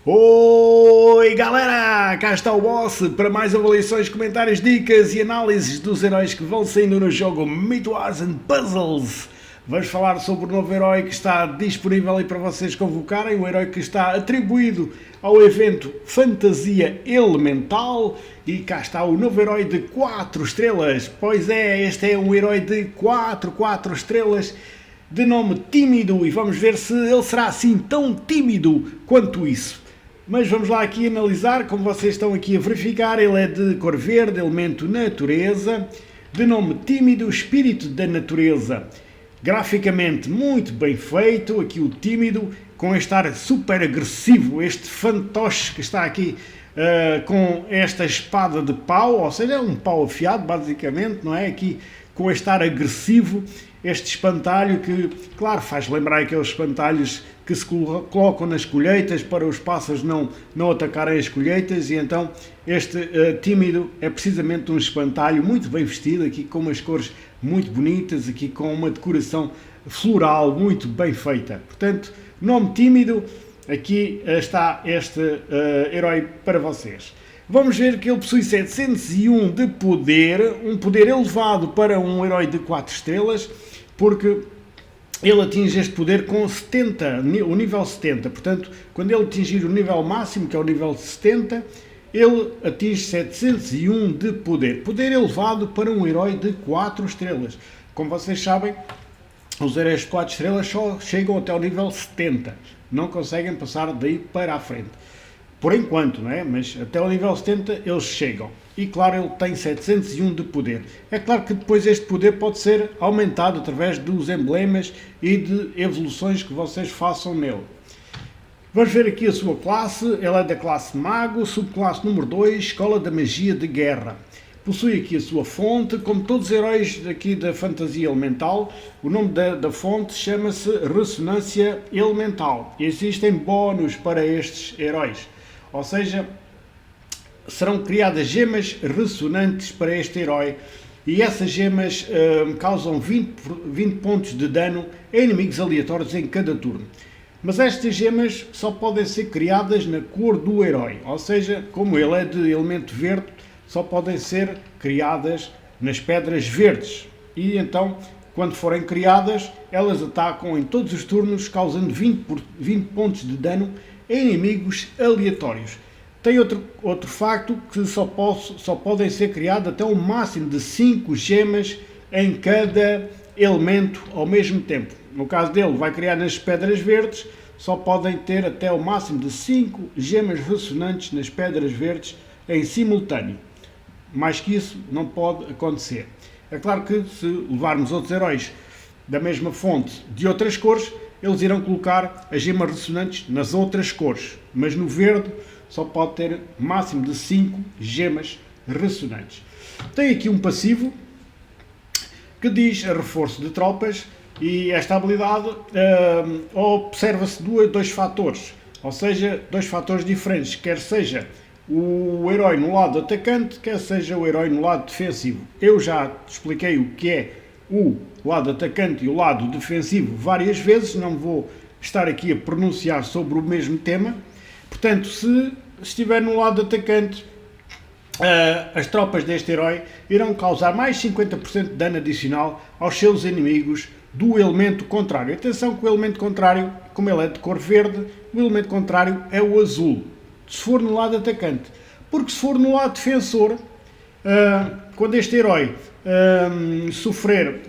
Oi galera, cá está o Boss para mais avaliações, comentários, dicas e análises dos heróis que vão saindo no jogo Myth Wars and Puzzles. Vamos falar sobre o novo herói que está disponível aí para vocês convocarem, o herói que está atribuído ao evento Fantasia Elemental, e cá está o novo herói de 4 estrelas. Pois é, este é um herói de 4 estrelas, de nome Tímido, e vamos ver se ele será assim tão tímido quanto isso. Mas vamos lá aqui analisar, como vocês estão aqui a verificar, ele é de cor verde, elemento natureza, de nome Tímido, espírito da natureza. Graficamente muito bem feito, aqui o Tímido, com este ar super agressivo, este fantoche que está aqui com esta espada de pau, ou seja, um pau afiado basicamente, não é? Aqui com este ar agressivo, este espantalho que, claro, faz lembrar aqueles espantalhos que se colocam nas colheitas para os pássaros não atacarem as colheitas, e então este Tímido é precisamente um espantalho muito bem vestido, aqui com umas cores muito bonitas, aqui com uma decoração floral muito bem feita. Portanto, nome Tímido, aqui está este herói para vocês. Vamos ver que ele possui 701 de poder, um poder elevado para um herói de 4 estrelas, porque ele atinge este poder com 70, o nível 70. Portanto, quando ele atingir o nível máximo, que é o nível 70, ele atinge 701 de poder. Poder elevado para um herói de 4 estrelas. Como vocês sabem, os heróis de 4 estrelas só chegam até o nível 70. Não conseguem passar daí para a frente. Por enquanto, não é? Mas até o nível 70 eles chegam. E claro, ele tem 701 de poder. É claro que depois este poder pode ser aumentado através dos emblemas e de evoluções que vocês façam nele. Vamos ver aqui a sua classe. Ele é da classe Mago, subclasse número 2, Escola da Magia de Guerra. Possui aqui a sua fonte, como todos os heróis aqui da Fantasia Elemental. O nome da fonte chama-se Ressonância Elemental. E existem bónus para estes heróis. Ou seja, serão criadas gemas ressonantes para este herói, e essas gemas causam 20 pontos de dano a inimigos aleatórios em cada turno. Mas estas gemas só podem ser criadas na cor do herói, ou seja, como ele é de elemento verde, só podem ser criadas nas pedras verdes. E então, quando forem criadas, elas atacam em todos os turnos, causando 20 pontos de dano a inimigos aleatórios. Tem outro facto, que só podem ser criadas até um máximo de 5 gemas em cada elemento ao mesmo tempo. No caso dele, vai criar nas pedras verdes, só podem ter até o máximo de 5 gemas ressonantes nas pedras verdes em simultâneo. Mais que isso não pode acontecer. É claro que se levarmos outros heróis da mesma fonte de outras cores, eles irão colocar as gemas ressonantes nas outras cores, mas no verde só pode ter máximo de 5 gemas ressonantes. Tem aqui um passivo que diz reforço de tropas, e esta habilidade observa-se dois fatores, ou seja, dois fatores diferentes, quer seja o herói no lado atacante, quer seja o herói no lado defensivo. Eu já expliquei o que é o lado atacante e o lado defensivo várias vezes, não vou estar aqui a pronunciar sobre o mesmo tema. Portanto, se estiver no lado atacante, as tropas deste herói irão causar mais 50% de dano adicional aos seus inimigos do elemento contrário. Atenção que o elemento contrário, como ele é de cor verde, o elemento contrário é o azul, se for no lado atacante. Porque se for no lado defensor, quando este herói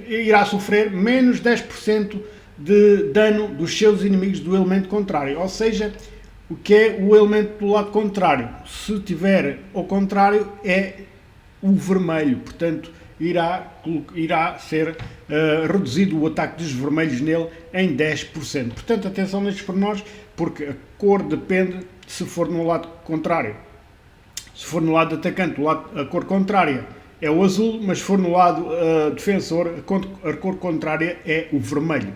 irá sofrer menos 10% de dano dos seus inimigos do elemento contrário. Ou seja, o que é o elemento do lado contrário? Se tiver ao contrário, é o vermelho. Portanto, irá ser reduzido o ataque dos vermelhos nele em 10%. Portanto, atenção nestes pormenores, porque a cor depende se for no lado contrário. Se for no lado atacante, a cor contrária é o azul, mas se for no lado defensor, a cor contrária é o vermelho.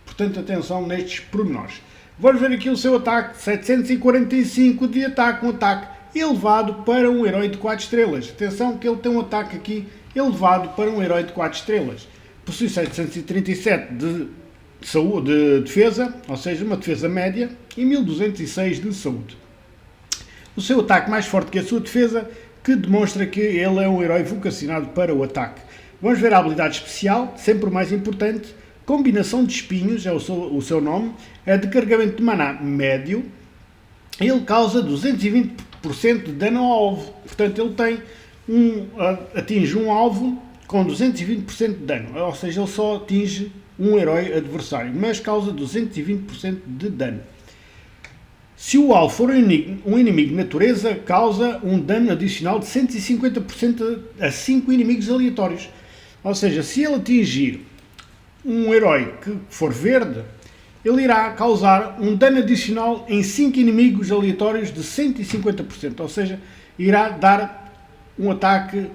Portanto, atenção nestes pormenores. Vamos ver aqui o seu ataque, 745 de ataque, um ataque elevado para um herói de 4 estrelas. Atenção que ele tem um ataque aqui elevado para um herói de 4 estrelas. Possui 737 de saúde, de defesa, ou seja, uma defesa média, e 1206 de saúde. o seu ataque mais forte que a sua defesa, que demonstra que ele é um herói vocacionado para o ataque. Vamos ver a habilidade especial, sempre o mais importante, combinação de espinhos, é o seu nome, é de carregamento de maná médio, ele causa 220% de dano ao alvo, portanto ele tem atinge um alvo com 220% de dano, ou seja, ele só atinge um herói adversário, mas causa 220% de dano. Se o alvo for um inimigo de natureza, causa um dano adicional de 150% a 5 inimigos aleatórios. Ou seja, se ele atingir um herói que for verde, ele irá causar um dano adicional em 5 inimigos aleatórios de 150%. Ou seja, irá dar um ataque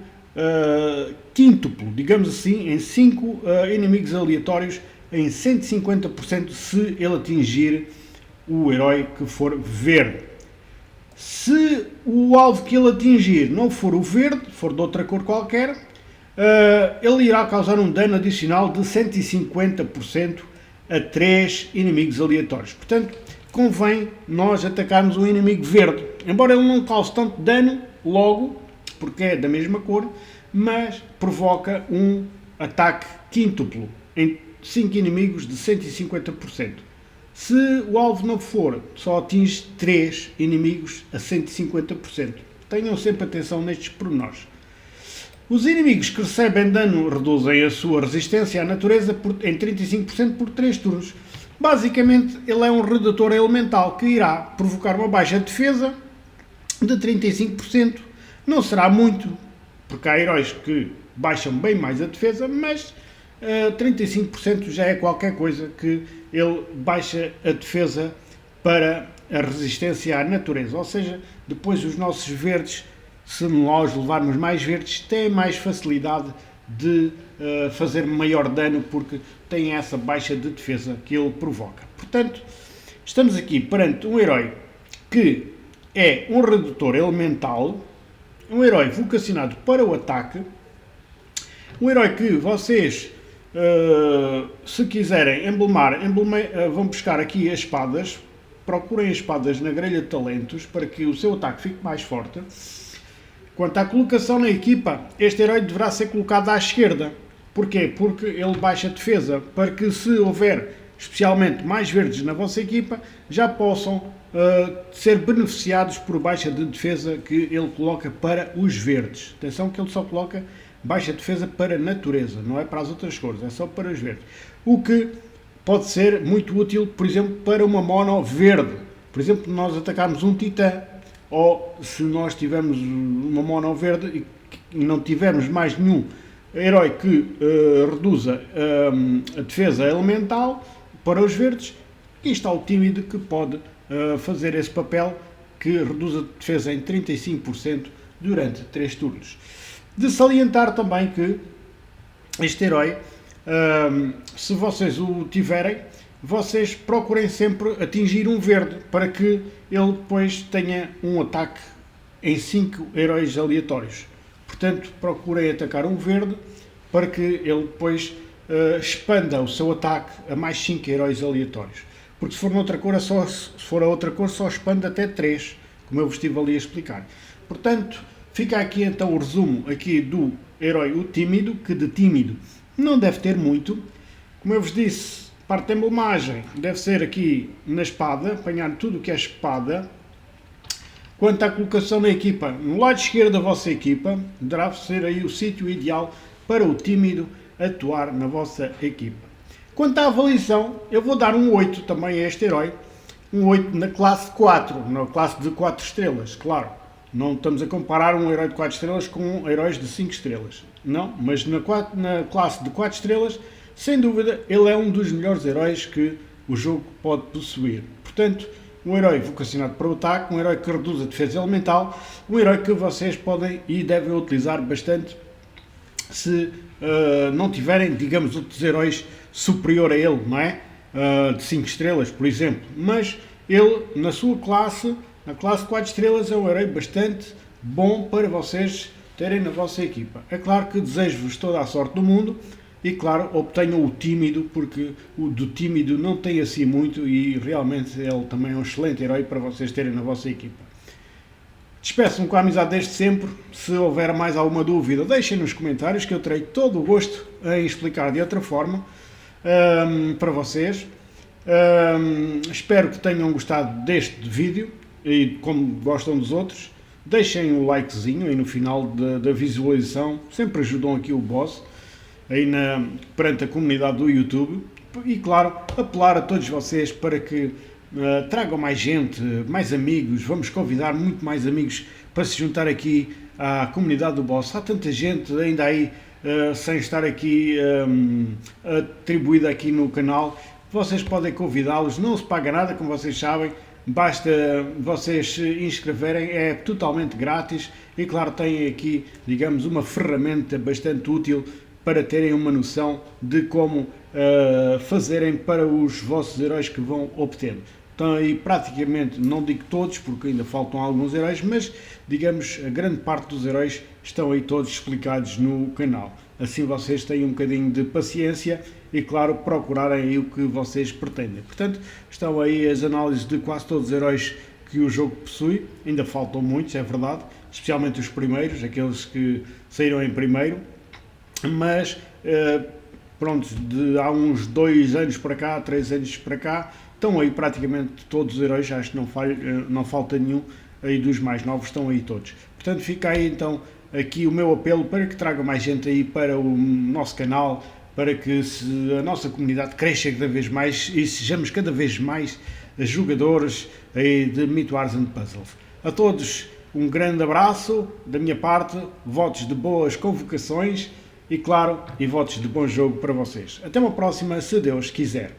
quíntuplo, digamos assim, em 5 inimigos aleatórios em 150% se ele atingir o herói que for verde. Se o alvo que ele atingir não for o verde, for de outra cor qualquer, ele irá causar um dano adicional de 150% a 3 inimigos aleatórios. Portanto, convém nós atacarmos um inimigo verde, embora ele não cause tanto dano logo, porque é da mesma cor, mas provoca um ataque quíntuplo em 5 inimigos de 150%. Se o alvo não for, só atinge 3 inimigos a 150%. Tenham sempre atenção nestes pormenores. Os inimigos que recebem dano reduzem a sua resistência à natureza em 35% por 3 turnos. Basicamente, ele é um redutor elemental que irá provocar uma baixa defesa de 35%. Não será muito, porque há heróis que baixam bem mais a defesa, mas 35% já é qualquer coisa que ele baixa a defesa para a resistência à natureza. Ou seja, depois os nossos verdes, se nós levarmos mais verdes, têm mais facilidade de fazer maior dano porque têm essa baixa de defesa que ele provoca. Portanto, estamos aqui perante um herói que é um redutor elemental, um herói vocacionado para o ataque, um herói que vocês, se quiserem emblemar, vão buscar aqui as espadas, procurem as espadas na grelha de talentos para que o seu ataque fique mais forte. Quanto à colocação na equipa, este herói deverá ser colocado à esquerda. Porquê? Porque ele baixa a defesa, para que se houver especialmente mais verdes na vossa equipa, já possam ser beneficiados por baixa de defesa que ele coloca para os verdes. Atenção que ele só coloca baixa defesa para a natureza, não é para as outras cores, é só para os verdes. O que pode ser muito útil, por exemplo, para uma mono verde. Por exemplo, nós atacarmos um titã, ou se nós tivermos uma mono verde e não tivermos mais nenhum herói que reduza a defesa elemental para os verdes, aqui está o tímido que pode fazer esse papel, que reduz a defesa em 35% durante 3 turnos. De salientar também que este herói, se vocês o tiverem, vocês procurem sempre atingir um verde, para que ele depois tenha um ataque em 5 heróis aleatórios. Portanto, procurem atacar um verde, para que ele depois expanda o seu ataque a mais 5 heróis aleatórios. Porque se for noutra cor, só expande até 3, como eu vos estive ali a explicar. Portanto, fica aqui então o resumo aqui do herói o tímido, que de tímido não deve ter muito. Como eu vos disse, parte da emblemagem deve ser aqui na espada, apanhar tudo o que é espada. Quanto à colocação na equipa, no lado esquerdo da vossa equipa, deverá ser aí o sítio ideal para o tímido atuar na vossa equipa. Quanto à avaliação, eu vou dar um 8 também a este herói, um 8 na classe 4, na classe de 4 estrelas, claro. Não estamos a comparar um herói de 4 estrelas com heróis de 5 estrelas. Não, mas na classe de 4 estrelas, sem dúvida, ele é um dos melhores heróis que o jogo pode possuir. Portanto, um herói vocacionado para o ataque, um herói que reduz a defesa elemental, um herói que vocês podem e devem utilizar bastante se não tiverem, digamos, outros heróis superior a ele, não é? De 5 estrelas, por exemplo. Mas ele, na sua classe, na classe de 4 estrelas, é um herói bastante bom para vocês terem na vossa equipa. É claro que desejo-vos toda a sorte do mundo e, claro, obtenham o tímido, porque o do tímido não tem assim muito e realmente ele também é um excelente herói para vocês terem na vossa equipa. Despeço-me com a amizade desde sempre. Se houver mais alguma dúvida, deixem nos comentários que eu terei todo o gosto em explicar de outra forma para vocês. Espero que tenham gostado deste vídeo e como gostam dos outros, deixem o likezinho aí no final da visualização, sempre ajudam aqui o boss aí perante a comunidade do YouTube. E claro, apelar a todos vocês para que tragam mais gente, mais amigos, vamos convidar muito mais amigos para se juntar aqui à comunidade do boss. Há tanta gente ainda aí sem estar aqui atribuída aqui no canal. Vocês podem convidá-los, não se paga nada, como vocês sabem, basta vocês se inscreverem, é totalmente grátis e claro, têm aqui, digamos, uma ferramenta bastante útil para terem uma noção de como fazerem para os vossos heróis que vão obtendo. Então aí praticamente, não digo todos, porque ainda faltam alguns heróis, mas digamos, a grande parte dos heróis estão aí todos explicados no canal. Assim vocês têm um bocadinho de paciência e, claro, procurarem aí o que vocês pretendem. Portanto, estão aí as análises de quase todos os heróis que o jogo possui. Ainda faltam muitos, é verdade, especialmente os primeiros, aqueles que saíram em primeiro. Mas, pronto, há uns 2 anos para cá, 3 anos para cá, estão aí praticamente todos os heróis, acho que não falta nenhum aí dos mais novos, estão aí todos. Portanto, fica aí então aqui o meu apelo para que traga mais gente aí para o nosso canal, para que a nossa comunidade cresça cada vez mais e sejamos cada vez mais jogadores aí de Myth Wars and Puzzles. A todos um grande abraço da minha parte, votos de boas convocações e claro, e votos de bom jogo para vocês. Até uma próxima, se Deus quiser.